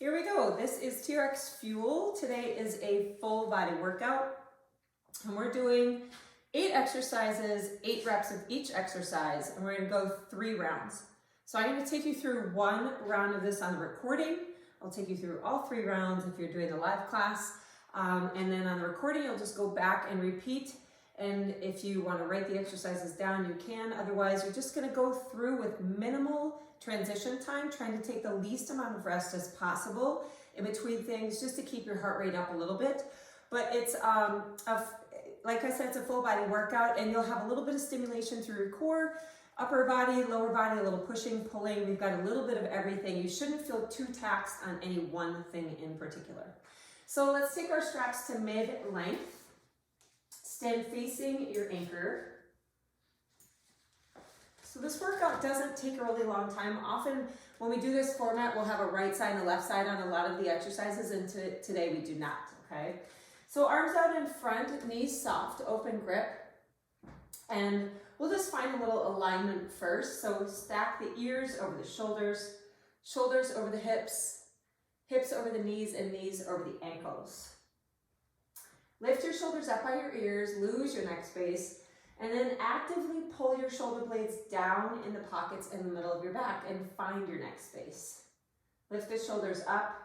Here we go. This is TRX Fuel. Today is a full body workout, and we're doing 8 exercises, 8 reps of each exercise, and we're going to go 3 rounds. So I'm going to take you through 1 round of this on the recording. I'll take you through all 3 rounds if you're doing the live class, and then on the recording you'll just go back and repeat. And if you want to write the exercises down, you can. Otherwise, you're just going to go through with minimal transition time, trying to take the least amount of rest as possible in between things, just to keep your heart rate up a little bit. But it's, like I said, it's a full body workout, and you'll have a little bit of stimulation through your core, upper body, lower body, a little pushing, pulling. We've got a little bit of everything. You shouldn't feel too taxed on any one thing in particular. So let's take our straps to mid-length. Stand facing your anchor. So this workout doesn't take a really long time. Often when we do this format, we'll have a right side and a left side on a lot of the exercises, and today we do not, okay? So arms out in front, knees soft, open grip. And we'll just find a little alignment first. So stack the ears over the shoulders, shoulders over the hips, hips over the knees, and knees over the ankles. Lift your shoulders up by your ears, lose your neck space, and then actively pull your shoulder blades down in the pockets in the middle of your back and find your neck space. Lift the shoulders up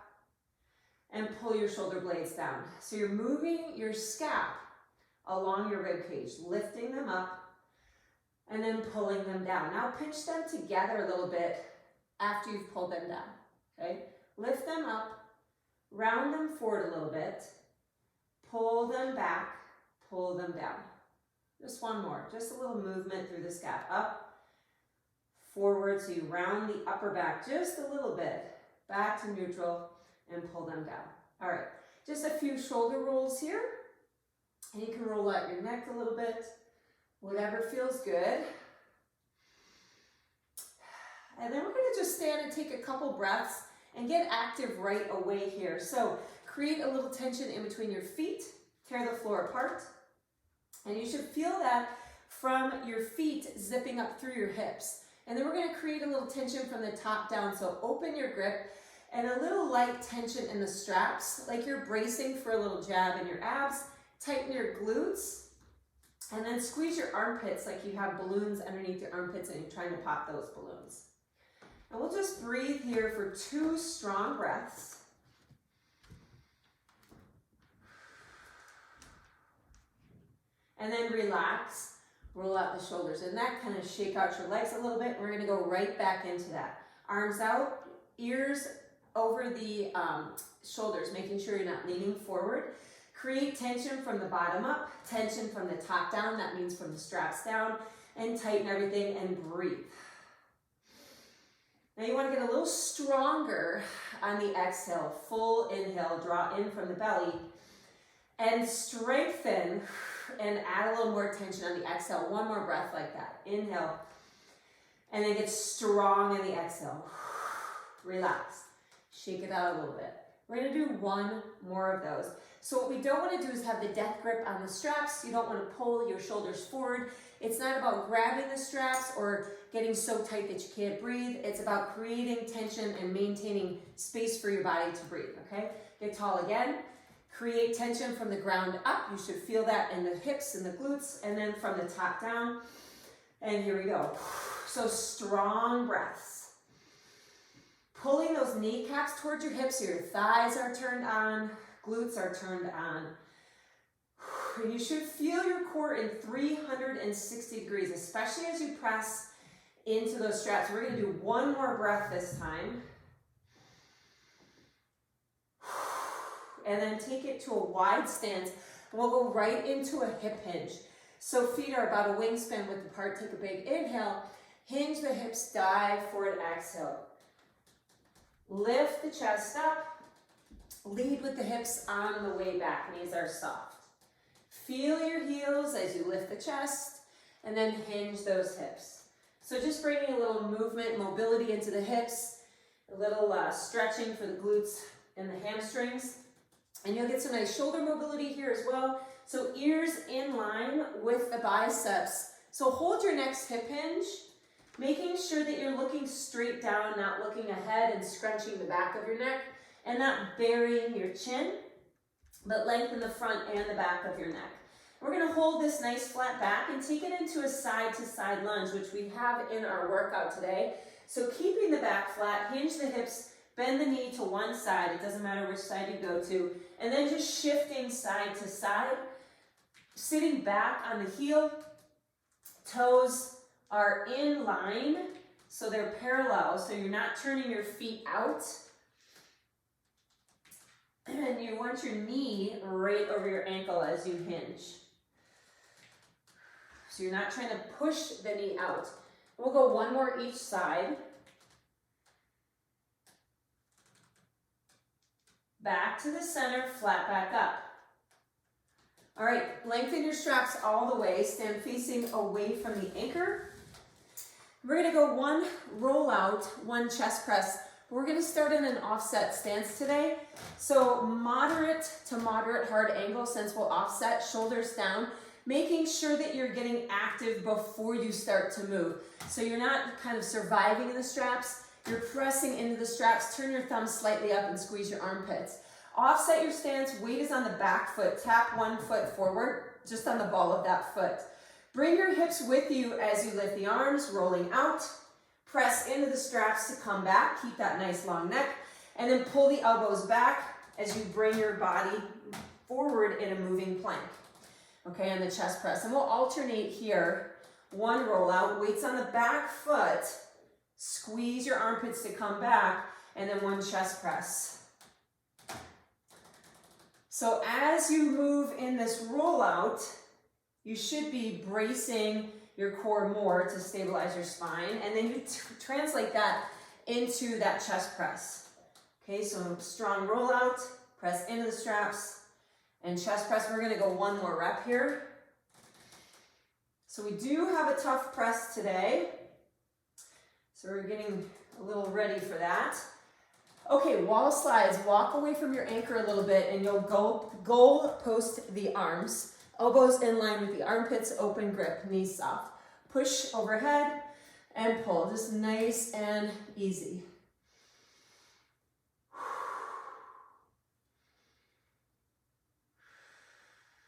and pull your shoulder blades down. So you're moving your scap along your rib cage, lifting them up and then pulling them down. Now pinch them together a little bit after you've pulled them down, okay? Lift them up, round them forward a little bit, pull them back, pull them down. Just one more, just a little movement through the scap. Up, forward, so you round the upper back just a little bit, back to neutral, and pull them down. All right, just a few shoulder rolls here. And you can roll out your neck a little bit, whatever feels good. And then we're gonna just stand and take a couple breaths and get active right away here. So create a little tension in between your feet, tear the floor apart. And you should feel that from your feet zipping up through your hips. And then we're gonna create a little tension from the top down. So open your grip and a little light tension in the straps, like you're bracing for a little jab in your abs. Tighten your glutes and then squeeze your armpits like you have balloons underneath your armpits and you're trying to pop those balloons. And we'll just breathe here for 2 strong breaths. And then relax, roll out the shoulders and neck, kind of shake out your legs a little bit. We're gonna go right back into that. Arms out, ears over the shoulders, making sure you're not leaning forward. Create tension from the bottom up, tension from the top down, that means from the straps down, and tighten everything and breathe. Now you wanna get a little stronger on the exhale. Full inhale, draw in from the belly, and strengthen and add a little more tension on the exhale. One more breath like that. Inhale, and then get strong on the exhale. Relax, shake it out a little bit. We're gonna do 1 more of those. So what we don't wanna do is have the death grip on the straps. You don't wanna pull your shoulders forward. It's not about grabbing the straps or getting so tight that you can't breathe. It's about creating tension and maintaining space for your body to breathe, okay? Get tall again. Create tension from the ground up. You should feel that in the hips and the glutes, and then from the top down. And here we go. So strong breaths. Pulling those kneecaps towards your hips so your thighs are turned on, glutes are turned on. And you should feel your core in 360 degrees, especially as you press into those straps. We're gonna do 1 more breath this time. And then take it to a wide stance. And we'll go right into a hip hinge. So feet are about a wingspan width apart. Take a big inhale, hinge the hips, dive forward, exhale. Lift the chest up, lead with the hips on the way back, knees are soft. Feel your heels as you lift the chest, and then hinge those hips. So just bringing a little movement, mobility into the hips, a little stretching for the glutes and the hamstrings. And you'll get some nice shoulder mobility here as well. So ears in line with the biceps. So hold your next hip hinge, making sure that you're looking straight down, not looking ahead and scrunching the back of your neck. and not burying your chin, but lengthen the front and the back of your neck. We're gonna hold this nice flat back and take it into a side-to-side lunge, which we have in our workout today. So keeping the back flat, hinge the hips, bend the knee to one side, it doesn't matter which side you go to, and then just shifting side to side, sitting back on the heel, toes are in line, so they're parallel, so you're not turning your feet out. And you want your knee right over your ankle as you hinge. So you're not trying to push the knee out. We'll go one more each side. Back to the center, flat back up. All right, lengthen your straps all the way. Stand facing away from the anchor. We're gonna go one roll out, one chest press. We're gonna start in an offset stance today. So moderate to moderate hard angle, since we'll offset, shoulders down, making sure that you're getting active before you start to move. So you're not kind of surviving in the straps, you're pressing into the straps, turn your thumbs slightly up and squeeze your armpits. Offset your stance, weight is on the back foot, tap one foot forward, just on the ball of that foot. Bring your hips with you as you lift the arms, rolling out. Press into the straps to come back, keep that nice long neck, and then pull the elbows back as you bring your body forward in a moving plank. Okay, on the chest press. And we'll alternate here. One roll out, weights on the back foot, squeeze your armpits to come back, and then one chest press. So as you move in this rollout, you should be bracing your core more to stabilize your spine, and then you translate that into that chest press. Okay, so strong rollout, press into the straps, and chest press. We're gonna go one more rep here. So we do have a tough press today, so we're getting a little ready for that. Okay, wall slides. Walk away from your anchor a little bit, and you'll goal post the arms. Elbows in line with the armpits, open grip, knees soft. Push overhead and pull, just nice and easy.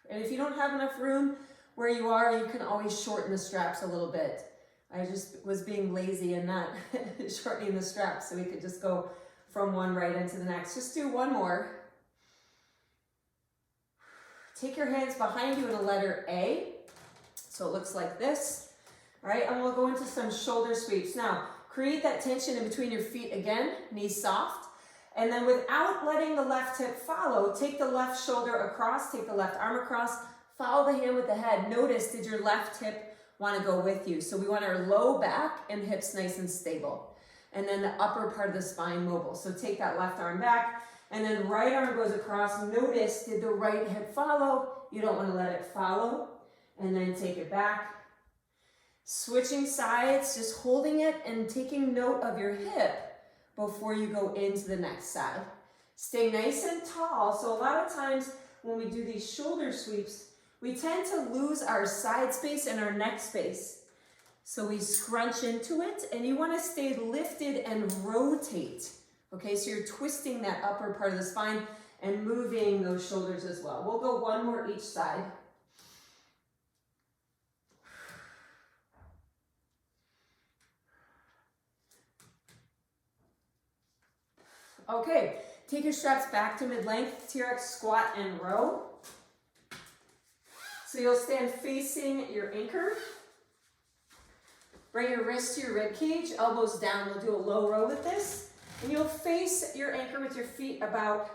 And if you don't have enough room where you are, you can always shorten the straps a little bit. I just was being lazy and not shortening the straps, so we could just go from one right into the next. Just do one more. Take your hands behind you in a letter A, so it looks like this. All right, and we'll go into some shoulder sweeps. Now, create that tension in between your feet again, knees soft. And then without letting the left hip follow, take the left shoulder across, take the left arm across, follow the hand with the head. Notice, did your left hip want to go with you? So we want our low back and hips nice and stable. And then the upper part of the spine mobile. So take that left arm back, and then right arm goes across. Notice, did the right hip follow? You don't want to let it follow. And then take it back. Switching sides, just holding it and taking note of your hip before you go into the next side. Stay nice and tall. So a lot of times when we do these shoulder sweeps, we tend to lose our side space and our neck space. So we scrunch into it, and you want to stay lifted and rotate. Okay, so you're twisting that upper part of the spine and moving those shoulders as well. We'll go one more each side. Okay, take your straps back to mid-length, TRX squat and row. So you'll stand facing your anchor. Bring your wrists to your rib cage, elbows down. We'll do a low row with this. And you'll face your anchor with your feet about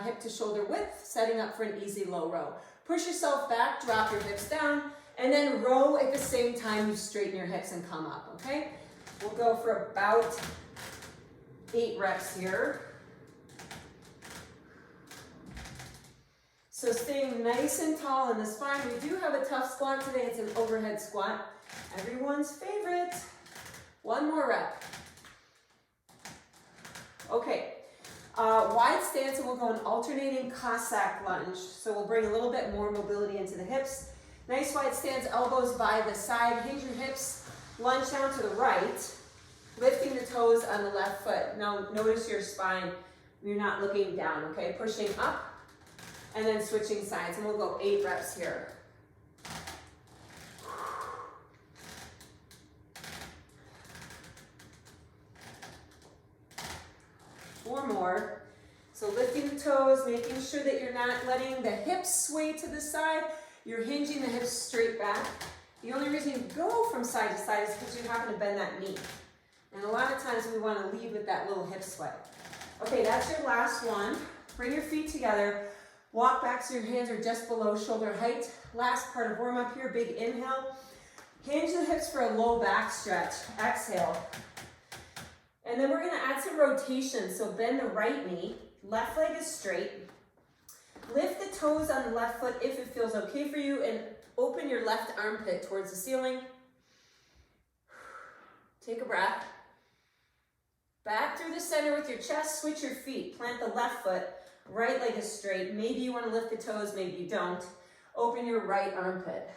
hip to shoulder width, setting up for an easy low row. Push yourself back, drop your hips down, and then row at the same time you straighten your hips and come up, okay? We'll go for about 8 reps here. So staying nice and tall in the spine. We do have a tough squat today. It's an overhead squat. Everyone's favorite. One more rep. Okay, wide stance, and we'll go an alternating Cossack lunge. So we'll bring a little bit more mobility into the hips. Nice wide stance, elbows by the side, hinge your hips, lunge down to the right, lifting the toes on the left foot. Now notice your spine You're not looking down, okay? Pushing up and then switching sides. And we'll go 8 reps here. 4 more. So lifting the toes, making sure that you're not letting the hips sway to the side. You're hinging the hips straight back. The only reason you go from side to side is because you happen to bend that knee. And a lot of times we want to lead with that little hip sway. Okay, that's your last one. Bring your feet together. Walk back so your hands are just below shoulder height. Last part of warm up here, big inhale. Hinge the hips for a low back stretch. Exhale. And then we're going to add some rotation. So bend the right knee. Left leg is straight. Lift the toes on the left foot if it feels okay for you, and open your left armpit towards the ceiling. Take a breath. Back through the center with your chest, switch your feet. Plant the left foot, right leg is straight. Maybe you want to lift the toes, maybe you don't. Open your right armpit.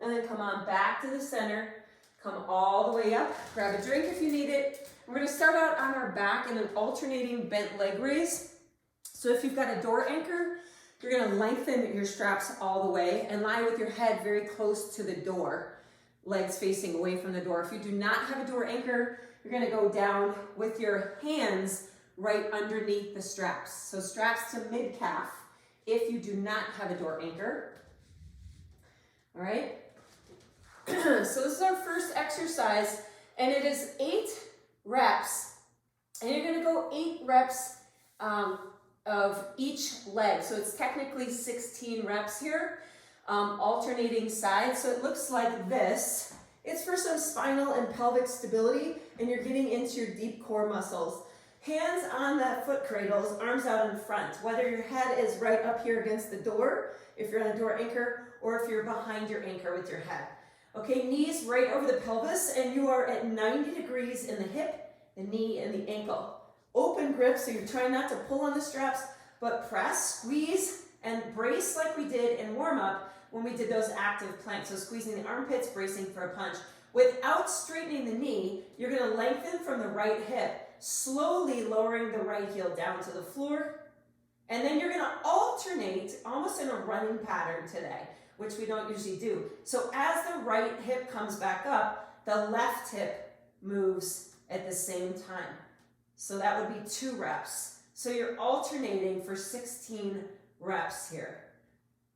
And then come on back to the center. Come all the way up. Grab a drink if you need it. We're going to start out on our back in an alternating bent leg raise. So if you've got a door anchor, you're going to lengthen your straps all the way and lie with your head very close to the door, legs facing away from the door. If you do not have a door anchor, you're going to go down with your hands right underneath the straps. So straps to mid-calf if you do not have a door anchor. All right. So this is our first exercise, and it is 8 reps, and you're going to go 8 reps of each leg. So it's technically 16 reps here, alternating sides. So it looks like this. It's for some spinal and pelvic stability, and you're getting into your deep core muscles. Hands on that foot cradles, arms out in front. Whether your head is right up here against the door, if you're on a door anchor, or if you're behind your anchor with your head. Okay, knees right over the pelvis, and you are at 90 degrees in the hip, the knee, and the ankle. Open grip, so you're trying not to pull on the straps, but press, squeeze, and brace like we did in warm-up when we did those active planks. So squeezing the armpits, bracing for a punch. Without straightening the knee, you're going to lengthen from the right hip, slowly lowering the right heel down to the floor. And then you're going to alternate almost in a running pattern today, which we don't usually do. So as the right hip comes back up, the left hip moves at the same time. So that would be 2 reps. So you're alternating for 16 reps here.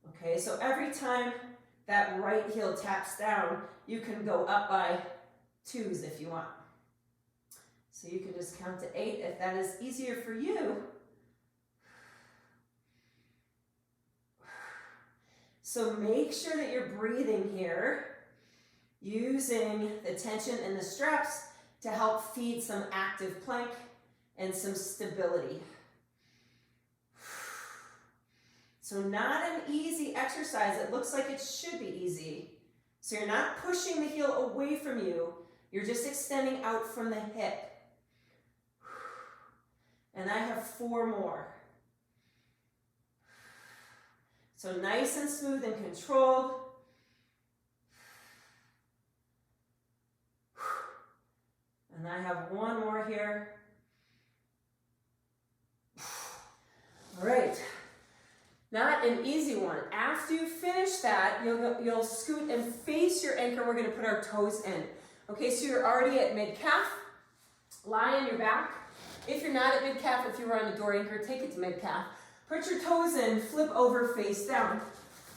Okay, so every time that right heel taps down, you can go up by 2s if you want. So you can just count to 8 if that is easier for you. So make sure that you're breathing here, using the tension in the straps to help feed some active plank and some stability. So not an easy exercise. It looks like it should be easy. So you're not pushing the heel away from you. You're just extending out from the hip. And I have 4 more. So nice and smooth and controlled. And I have 1 more here. All right. Not an easy one. After you finish that, you'll scoot and face your anchor. We're going to put our toes in. Okay, so you're already at mid-calf. Lie on your back. If you're not at mid-calf, if you were on a door anchor, take it to mid-calf. Put your toes in, flip over, face down.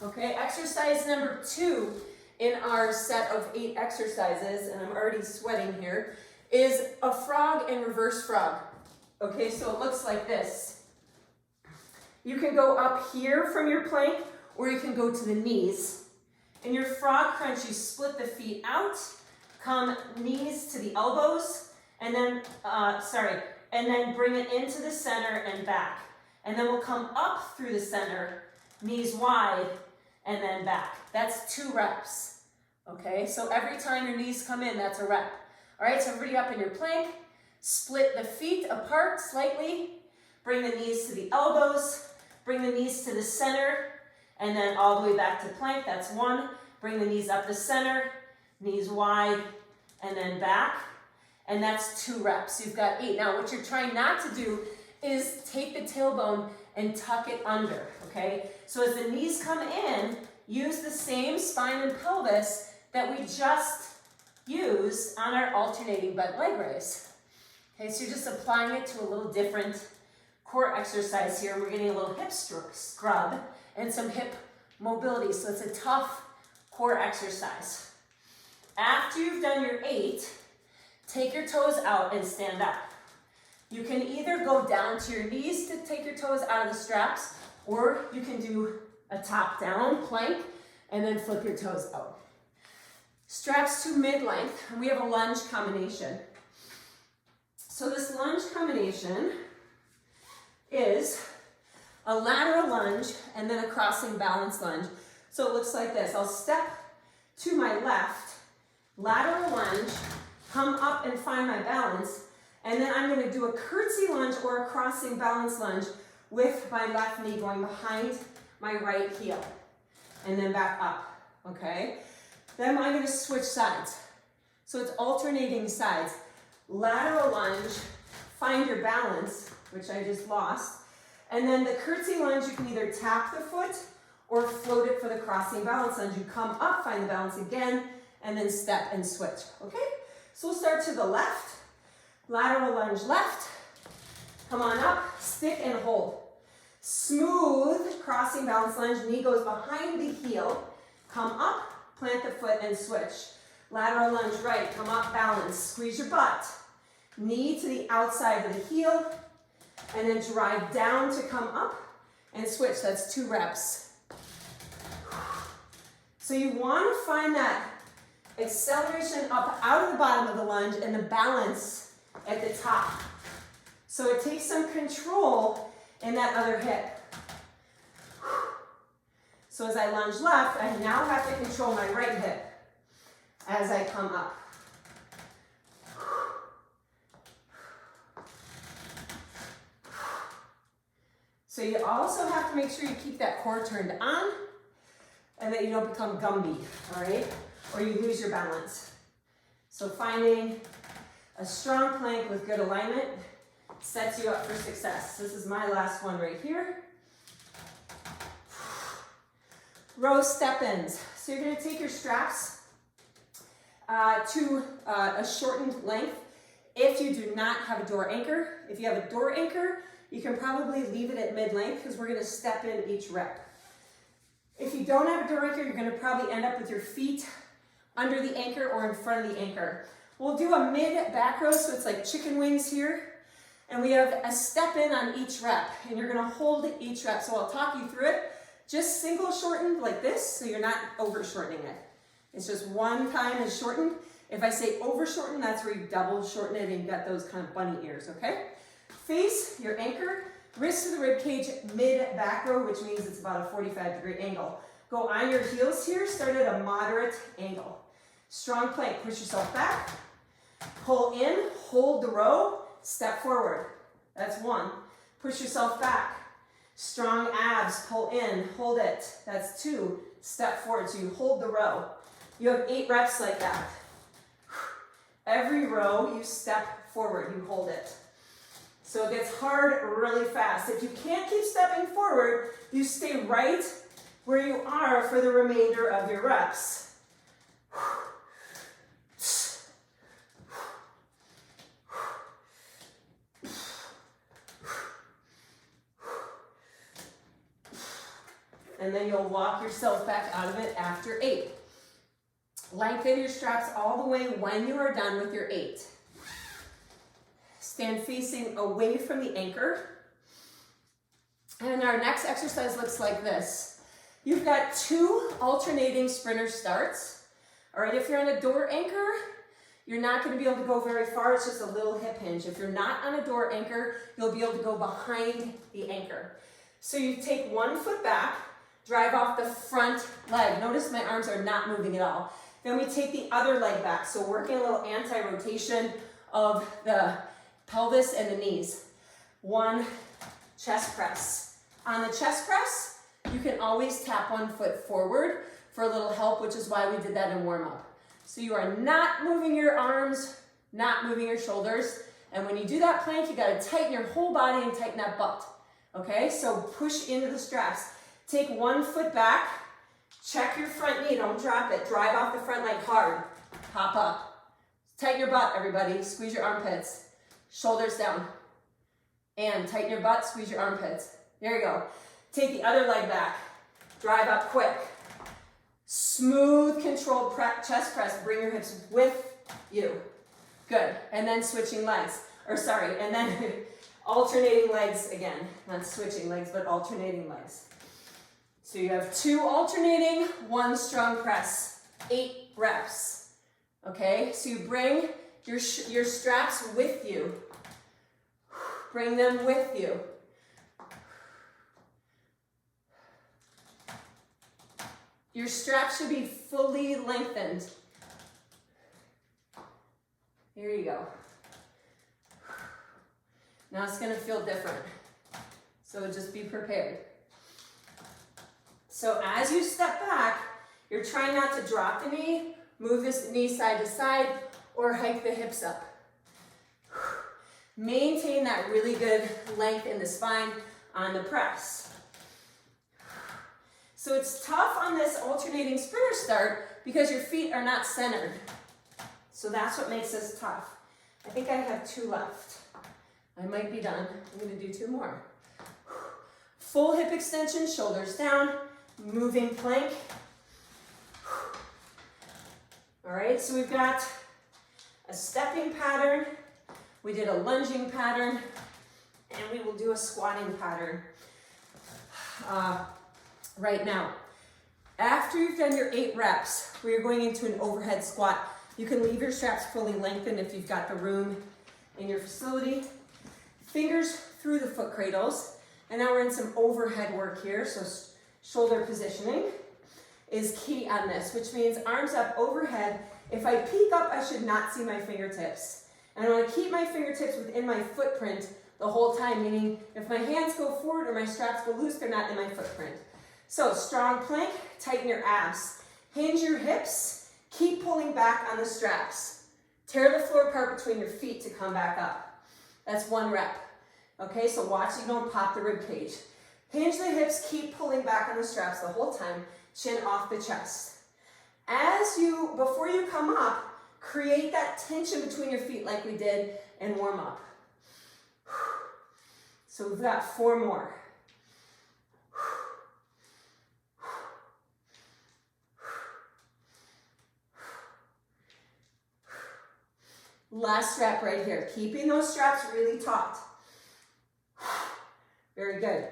Okay, exercise number 2 in our set of 8 exercises, and I'm already sweating here, is a frog and reverse frog. Okay, so it looks like this. You can go up here from your plank, or you can go to the knees. In your frog crunch, you split the feet out, come knees to the elbows, and then, and then bring it into the center and back. And then we'll come up through the center, knees wide, and then back. That's 2 reps. Okay, so every time your knees come in, that's a rep. All right, so everybody up in your plank, split the feet apart slightly, bring the knees to the elbows, bring the knees to the center, and then all the way back to plank. That's 1. Bring the knees up the center, knees wide, and then back. and that's 2 reps. You've got 8. Now, what you're trying not to do is take the tailbone and tuck it under, okay? So as the knees come in, use the same spine and pelvis that we just used on our alternating bent leg raise. Okay, so you're just applying it to a little different core exercise here. We're getting a little hip scrub and some hip mobility, so it's a tough core exercise. After you've done your 8, take your toes out and stand up. You can either go down to your knees to take your toes out of the straps, or you can do a top-down plank and then flip your toes out. Straps to mid-length, and we have a lunge combination. So this lunge combination is a lateral lunge and then a crossing balance lunge. So it looks like this. I'll step to my left, lateral lunge, come up and find my balance, and then I'm going to do a curtsy lunge or a crossing balance lunge with my left knee going behind my right heel, and then back up, okay? Then I'm going to switch sides. So it's alternating sides. Lateral lunge, find your balance, which I just lost, and then the curtsy lunge, you can either tap the foot or float it for the crossing balance lunge. You come up, find the balance again, and then step and switch, okay? So we'll start to the left, lateral lunge left, come on up, stick and hold. Smooth crossing balance lunge, knee goes behind the heel, come up, plant the foot and switch. Lateral lunge right, come up, balance, squeeze your butt. Knee to the outside of the heel, and then drive down to come up and switch. That's 2 reps. So you want to find that acceleration up out of the bottom of the lunge and the balance at the top. So it takes some control in that other hip. So as I lunge left, I now have to control my right hip as I come up. So you also have to make sure you keep that core turned on and that you don't become Gumby, all right? Or you lose your balance. So finding a strong plank with good alignment sets you up for success. This is my last one right here. Row step-ins. So you're gonna take your straps to a shortened length. If you do not have a door anchor, if you have a door anchor, you can probably leave it at mid-length because we're gonna step in each rep. If you don't have a door anchor, you're gonna probably end up with your feet under the anchor or in front of the anchor. We'll do a mid-back row, so it's like chicken wings here. And we have a step in on each rep, and you're gonna hold each rep. So I'll talk you through it. Just single shortened like this, so you're not over shortening it. It's just one time is shortened. If I say over shortened, that's where you double shorten it and you got those kind of bunny ears, okay? Face your anchor, wrist to the rib cage, mid back row, which means it's about a 45-degree angle. Go on your heels here, start at a moderate angle. Strong plank, push yourself back, pull in, hold the row, step forward. That's 1. Push yourself back. Strong abs, pull in, hold it. That's 2. Step forward, so you hold the row. You have 8 reps like that. Every row, you step forward, you hold it. So it gets hard really fast. If you can't keep stepping forward, you stay right where you are for the remainder of your reps. And then you'll walk yourself back out of it after 8. Lengthen your straps all the way when you are done with your 8. Stand facing away from the anchor. And our next exercise looks like this. You've got 2 alternating sprinter starts. All right, if you're on a door anchor, you're not going to be able to go very far. It's just a little hip hinge. If you're not on a door anchor, you'll be able to go behind the anchor. So you take one foot back, drive off the front leg. Notice my arms are not moving at all. Then we take the other leg back. So working a little anti-rotation of the pelvis and the knees. 1 chest press. On the chest press, you can always tap one foot forward for a little help, which is why we did that in warm-up. So you are not moving your arms not moving your shoulders. And when you do that plank, you gotta tighten your whole body and tighten that butt. Okay, so push into the straps. Take one foot back, check your front knee, don't drop it. Drive off the front leg hard, pop up. Tighten your butt, everybody. Squeeze your armpits. Shoulders down. And tighten your butt, squeeze your armpits. There you go. Take the other leg back. Drive up quick. Smooth, controlled chest press. Bring your hips with you. Good. And then switching legs. And then alternating legs again. Not switching legs, but alternating legs. So you have 2 alternating, 1 strong press. 8 reps. Okay? So you bring your straps with you. Bring them with you. Your straps should be fully lengthened. Here you go. Now it's going to feel different. So just be prepared. So as you step back, you're trying not to drop the knee, move this knee side to side, or hike the hips up. Maintain that really good length in the spine on the press. So it's tough on this alternating sprinter start because your feet are not centered. So that's what makes this tough. I think I have 2 left. I might be done. I'm going to do 2 more. Full hip extension, shoulders down, moving plank. All right, so we've got a stepping pattern. We did a lunging pattern, and we will do a squatting pattern right now. After you've done your 8 reps, we are going into an overhead squat. You can leave your straps fully lengthened if you've got the room in your facility. Fingers through the foot cradles. And now we're in some overhead work here, so shoulder positioning is key on this, which means arms up overhead. If I peek up, I should not see my fingertips. And I want to keep my fingertips within my footprint the whole time, meaning if my hands go forward or my straps go loose, they're not in my footprint. So strong plank, tighten your abs. Hinge your hips, keep pulling back on the straps. Tear the floor apart between your feet to come back up. That's 1 rep. Okay, so watch so you don't pop the rib cage. Hinge the hips, keep pulling back on the straps the whole time, chin off the chest. Before you come up, create that tension between your feet like we did and warm up. So we've got 4 more. Last rep right here, keeping those straps really taut. Very good.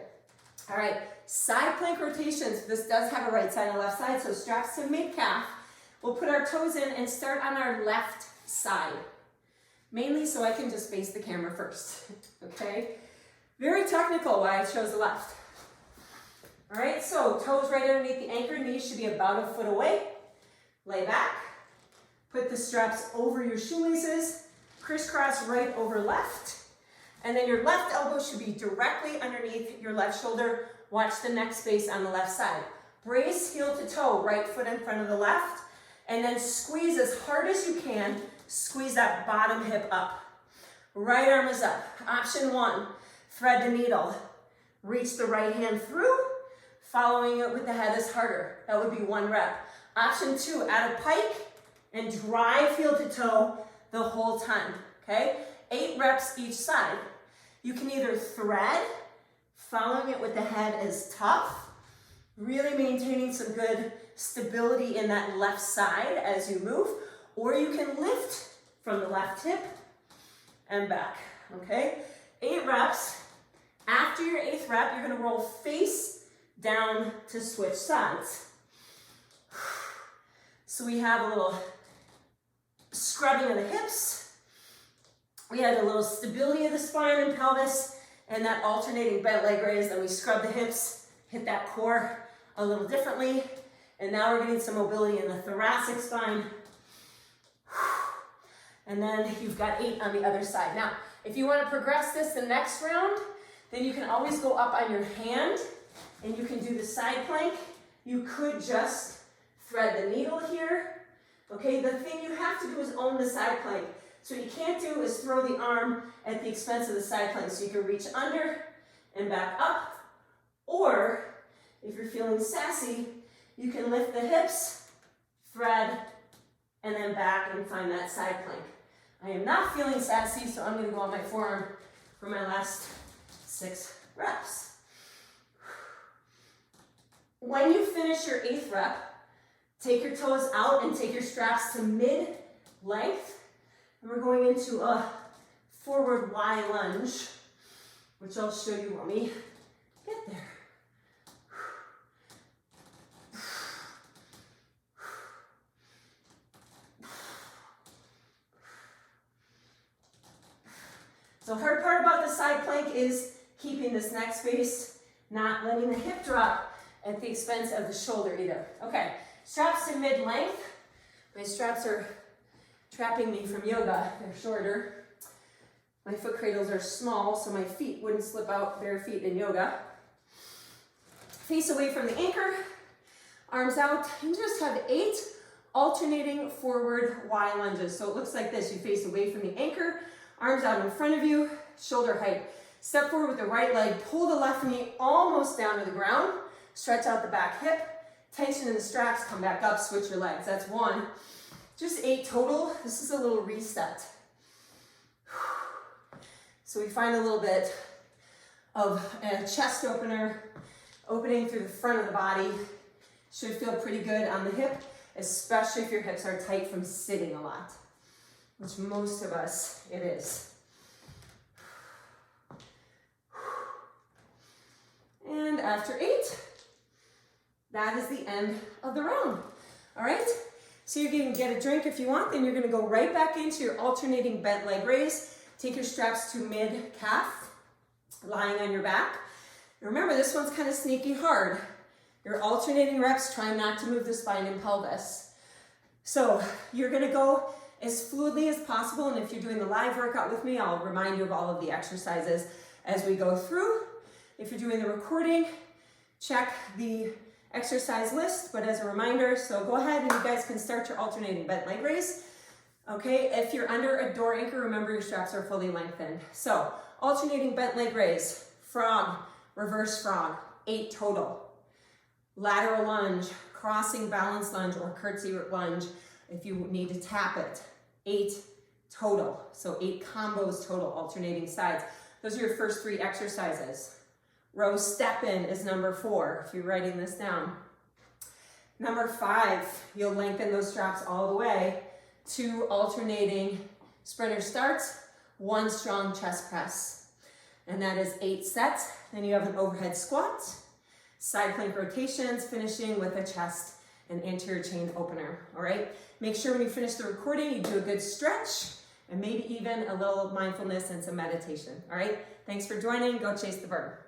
All right, side plank rotations. This does have a right side and a left side, so straps to mid-calf. We'll put our toes in and start on our left side. Mainly so I can just face the camera first, okay? Very technical why I chose the left. All right, so toes right underneath the anchor, knees should be about a foot away. Lay back. Put the straps over your shoelaces, crisscross right over left, and then your left elbow should be directly underneath your left shoulder. Watch the neck space on the left side. Brace heel to toe, right foot in front of the left, and then squeeze as hard as you can. Squeeze that bottom hip up. Right arm is up. Option 1, thread the needle. Reach the right hand through. Following it with the head is harder. That would be 1 rep. Option 2, add a pike and drive heel to toe the whole time, okay? 8 reps each side. You can either thread, following it with the head is tough, really maintaining some good stability in that left side as you move, or you can lift from the left hip and back, okay? 8 reps. After your 8th rep, you're gonna roll face down to switch sides. So we have a little scrubbing of the hips. We had a little stability of the spine and pelvis, and that alternating bent leg raise. Then we scrub the hips, hit that core a little differently. And now we're getting some mobility in the thoracic spine. And then you've got 8 on the other side. Now, if you want to progress this the next round, then you can always go up on your hand and you can do the side plank. You could just thread the needle here. Okay, the thing you have to do is own the side plank. So what you can't do is throw the arm at the expense of the side plank. So you can reach under and back up, or if you're feeling sassy, you can lift the hips, thread, and then back and find that side plank. I am not feeling sassy, so I'm going to go on my forearm for my last 6 reps. When you finish your 8th rep, take your toes out and take your straps to mid-length. And we're going into a forward Y lunge, which I'll show you when we get there. So the hard part about the side plank is keeping this neck space, not letting the hip drop at the expense of the shoulder either. Okay, straps to mid-length. My straps are trapping me from yoga. They're shorter. My foot cradles are small, so my feet wouldn't slip out bare feet in yoga. Face away from the anchor, arms out, and just have 8 alternating forward Y lunges. So it looks like this. You face away from the anchor, arms out in front of you, shoulder height. Step forward with the right leg, pull the left knee almost down to the ground, stretch out the back hip, tension in the straps, come back up, switch your legs. That's 1. Just 8 total. This is a little reset. So we find a little bit of a chest opener, opening through the front of the body. Should feel pretty good on the hip, especially if your hips are tight from sitting a lot, which most of us, it is. And after 8, that is the end of the round. All right, so you can get a drink if you want, then you're gonna go right back into your alternating bent leg raise. Take your straps to mid-calf, lying on your back. And remember, this one's kind of sneaky hard. You're alternating reps, trying not to move the spine and pelvis. So you're gonna go as fluidly as possible, and if you're doing the live workout with me, I'll remind you of all of the exercises as we go through. If you're doing the recording, check the exercise list, but as a reminder, so go ahead and you guys can start your alternating bent leg raise. Okay, if you're under a door anchor, remember your straps are fully lengthened. So alternating bent leg raise, frog, reverse frog, 8 total. Lateral lunge, crossing balance lunge or curtsy lunge if you need to tap it, 8 total. So 8 combos total, alternating sides. Those are your first 3 exercises. Row step in is number 4, if you're writing this down. Number 5, you'll lengthen those straps all the way. 2 alternating sprinter starts, 1 strong chest press. And that is 8 sets. Then you have an overhead squat, side plank rotations, finishing with a chest and anterior chain opener, all right? Make sure when you finish the recording, you do a good stretch and maybe even a little mindfulness and some meditation, all right? Thanks for joining. Go chase the bird.